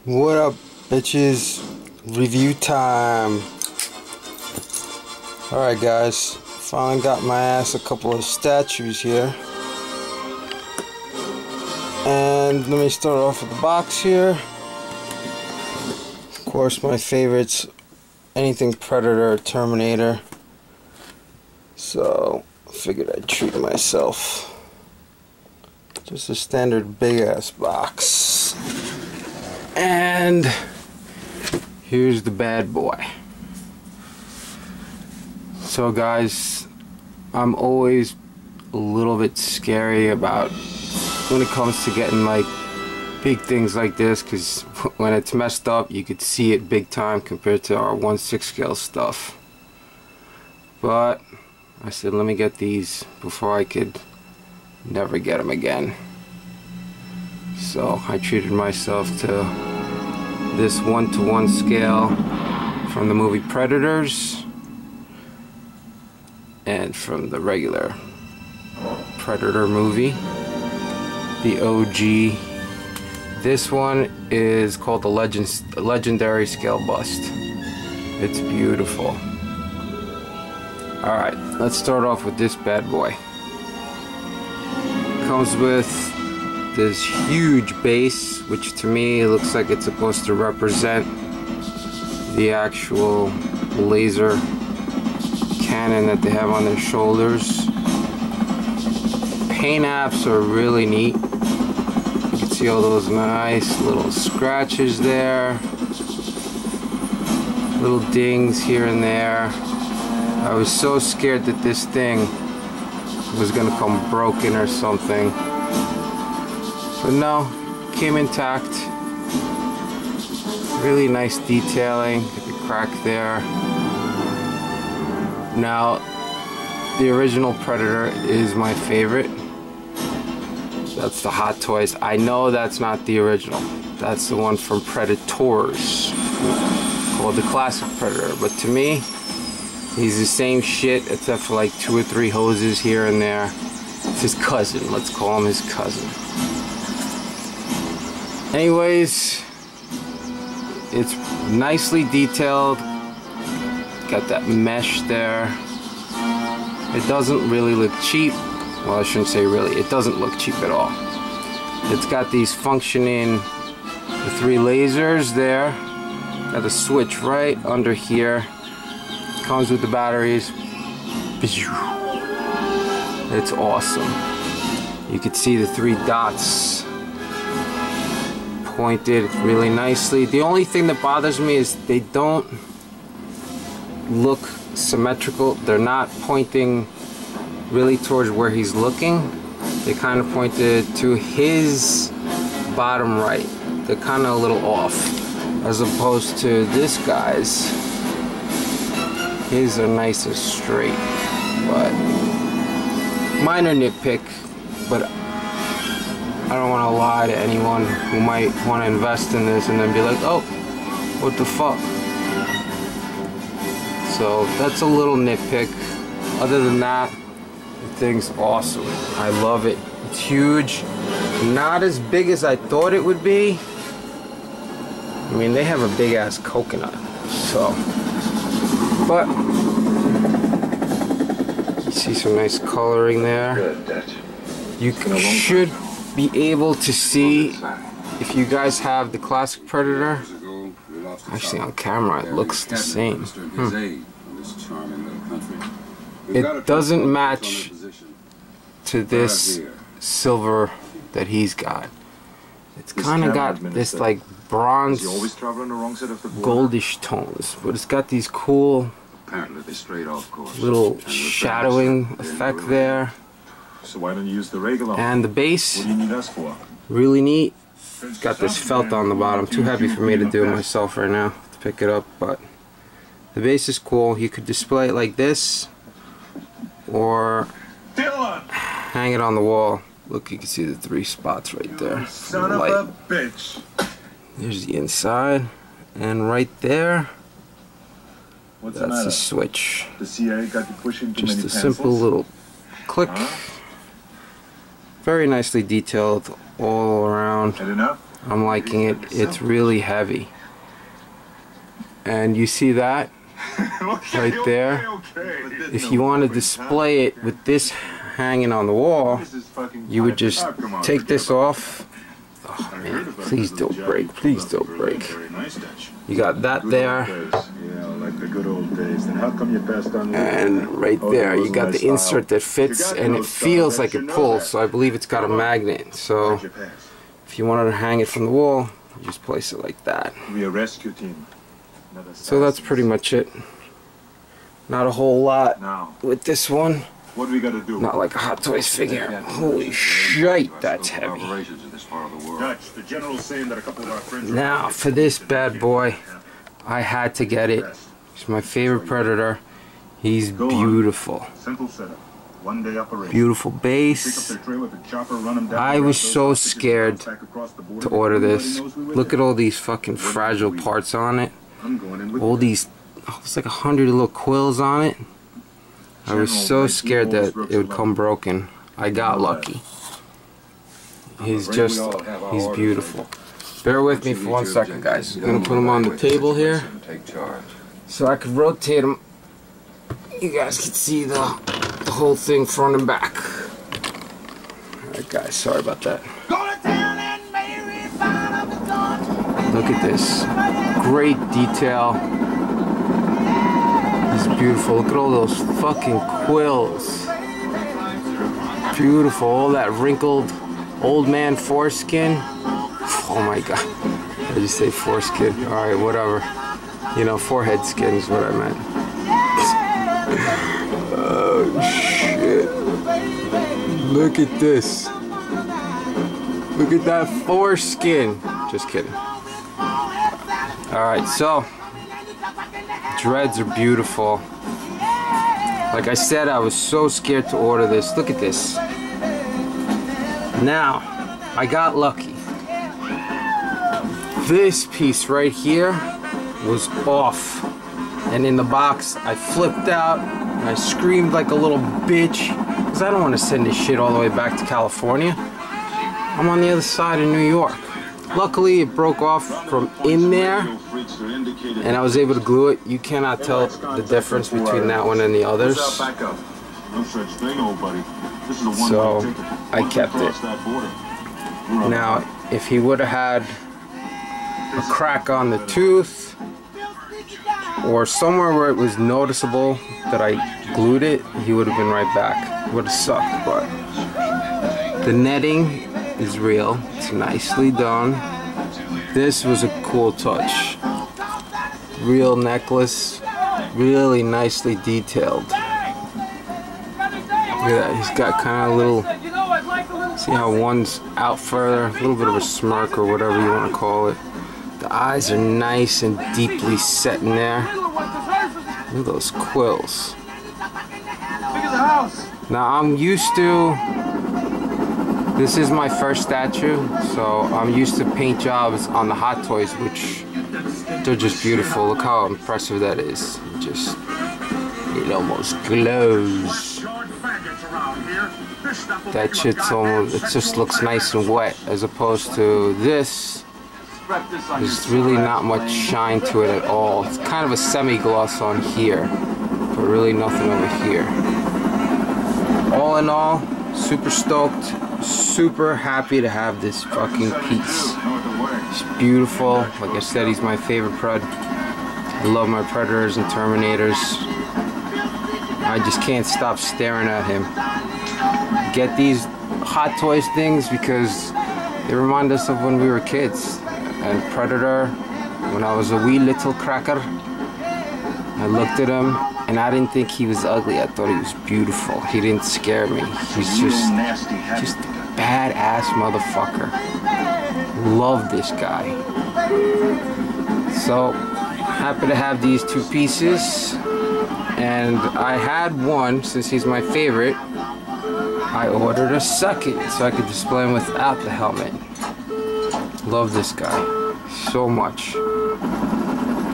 What up, bitches? Review time. Alright guys, finally got my ass a couple of statues here. And let me start off with the box here. Of course, my favorites, anything Predator or Terminator. So, I figured I'd treat myself. Just a standard big ass box. And here's the bad boy. So guys, I'm always a little bit scary about when it comes to getting like big things like this, because when it's messed up you could see it big time compared to our 1/6 scale stuff. But I said, let me get these before I could never get them again. So I treated myself to this 1:1 scale from the movie Predators and from the regular Predator movie, the OG. This one is called the Legendary Scale Bust. It's beautiful. Alright, let's start off with this bad boy. Comes with this huge base, which to me looks like it's supposed to represent the actual laser cannon that they have on their shoulders. Paint apps are really neat. You can see all those nice little scratches there, little dings here and there. I was so scared that this thing was gonna come broken or something. But no, came intact. Really nice detailing, the crack there. Now, the original Predator is my favorite. That's the Hot Toys. I know that's not the original. That's the one from Predators, called the Classic Predator. But to me, he's the same shit except for like 2 or 3 hoses here and there. It's his cousin. Let's call him his cousin. Anyways, it's nicely detailed. Got that mesh there. It doesn't really look cheap. Well, I shouldn't say really. It doesn't look cheap at all. It's got these functioning, the 3 lasers there. Got a switch right under here. Comes with the batteries. It's awesome. You can see the 3 dots pointed really nicely. The only thing that bothers me is they don't look symmetrical. They're not pointing really towards where he's looking. They kind of pointed to his bottom right. They're kind of a little off, as opposed to this guy's. His are nice and straight. But minor nitpick, but I don't want to lie to anyone who might want to invest in this and then be like, oh, what the fuck? So that's a little nitpick. Other than that, the thing's awesome. I love it. It's huge. Not as big as I thought it would be. I mean, they have a big ass coconut. So, but you see some nice coloring there. You should be able to see, if you guys have the Classic Predator. Actually, on camera it looks the same. It doesn't match to this silver that he's got. It's kind of got this like bronze goldish tones, but it's got these cool little shadowing effect there. So why don't you use the regular? And the base, what do you need us for? really neat. It's got this felt on the bottom. Too heavy for me to do it myself right now to pick it up, but the base is cool. You could display it like this or hang it on the wall. Look, you can see the 3 spots right there. Son of a bitch. There's the inside, and right there, What's that's the switch. The CIA got you pushing too Just many a simple little click. Very nicely detailed all around. Had enough? I'm liking it. It's really heavy. And you see that right there? If you want to display it with this hanging on the wall, you would just take this off. Oh man, please don't break. Please don't break. You got that there. And right there, you got the insert that fits, and it feels like it pulls, so I believe it's got a magnet. So if you wanted to hang it from the wall, you just place it like that. So that's pretty much it. Not a whole lot with this one. What do we gotta do? Not like a Hot Toys figure. Holy shite, that's heavy. Now for this bad boy, I had to get it. He's my favorite Predator. He's beautiful. Beautiful base. I was so scared to order this. Look at all these fucking fragile parts on it. All these, it's like 100 little quills on it. I was so scared that it would come broken. I got lucky. He's beautiful. Bear with me for 1 second, guys. I'm gonna put him on the table here so I can rotate him. You guys can see the whole thing front and back. Alright guys, sorry about that. Look at this. Great detail. He's beautiful. Look at all those fucking quills. Beautiful. All that wrinkled old man foreskin. Oh my god. I just say foreskin. Alright, whatever. You know, forehead skin is what I meant. Oh shit. Look at this. Look at that foreskin. Just kidding. Alright, so dreads are beautiful. Like I said, I was so scared to order this. Look at this. Now, I got lucky. This piece right here was off. And in the box, I flipped out. And I screamed like a little bitch. Because I don't want to send this shit all the way back to California. I'm on the other side of New York. Luckily, it broke off from in there, and I was able to glue it. You cannot tell the difference between that one and the others. So, I kept it. Now, if he would have had a crack on the tooth, or somewhere where it was noticeable that I glued it, he would have been right back. It would have sucked, but the netting is real. It's nicely done. This was a cool touch. Real necklace, really nicely detailed. Look at that, he's got kind of a little, see how one's out further, a little bit of a smirk or whatever you want to call it. The eyes are nice and deeply set in there. Look at those quills. Now I'm used to, this is my first statue, so I'm used to paint jobs on the Hot Toys, which they're just beautiful. Look how impressive that is. It almost glows. That shit's almost, it just looks nice and wet, as opposed to this. There's really not much shine to it at all. It's kind of a semi-gloss on here, but really nothing over here. All in all, super stoked, super happy to have this fucking piece. It's beautiful. Like I said, he's my favorite Pred. I love my Predators and Terminators. I just can't stop staring at him. Get these Hot Toys things because they remind us of when we were kids. And Predator, when I was a wee little cracker, I looked at him and I didn't think he was ugly. I thought he was beautiful. He didn't scare me. He's just a badass motherfucker. Love this guy. So happy to have these two pieces. And I had one, since he's my favorite, I ordered a second so I could display him without the helmet. Love this guy so much.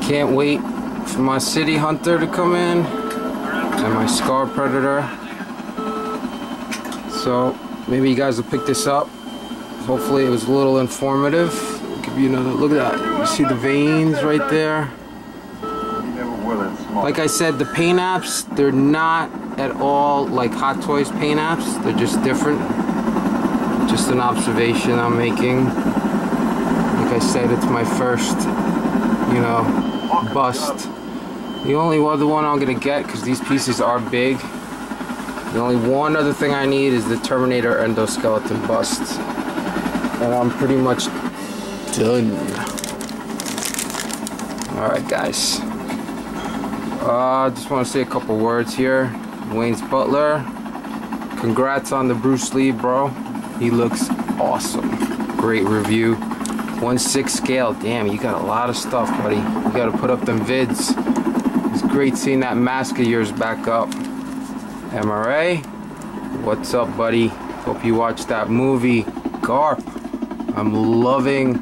Can't wait for my City Hunter to come in and my Scar Predator. So maybe you guys will pick this up. Hopefully it was a little informative. you another. Look at that. You see the veins right there? You never will. It's small. Like I said, the paint apps, they're not at all like Hot Toys paint apps. They're just different. Just an observation I'm making. Like I said, it's my first, you know, bust. The only other one I'm gonna get, because these pieces are big, the only one other thing I need is the Terminator endoskeleton bust. And I'm pretty much done. Alright guys. I just want to say a couple words here. Wayne's Butler, congrats on the Bruce Lee, bro. He looks awesome. Great review. 1/6 scale. Damn, you got a lot of stuff, buddy. You gotta put up them vids. It's great seeing that mask of yours back up. MRA, what's up, buddy? Hope you watched that movie. Garp, I'm loving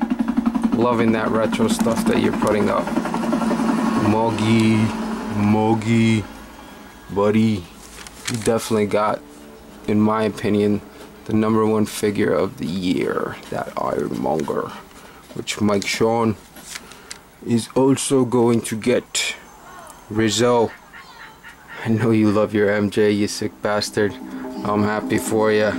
that retro stuff that you're putting up. Mogi, buddy, you definitely got, in my opinion, the #1 figure of the year, that Ironmonger, which Mike Sean is also going to get. Rizzo, I know you love your MJ, you sick bastard. I'm happy for you.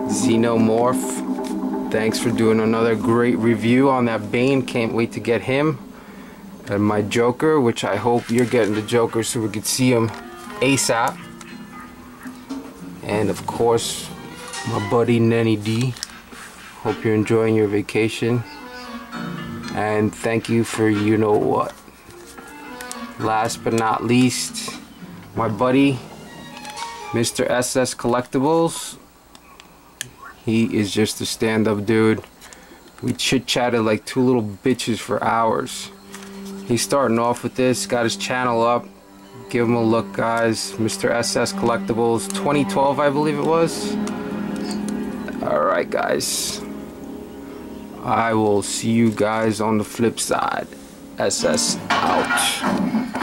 Xenomorph, thanks for doing another great review on that Bane. Can't wait to get him. And my Joker, which I hope you're getting the Joker so we could see him ASAP. And of course, my buddy Nenny D. Hope you're enjoying your vacation. And thank you for you know what. Last but not least, my buddy Mr. SS Collectibles. He is just a stand-up dude. We chit-chatted like two little bitches for hours. He's starting off with this, got his channel up. Give him a look, guys. Mr. SS Collectibles, 2012 I believe it was. Alright guys, I will see you guys on the flip side. SS out.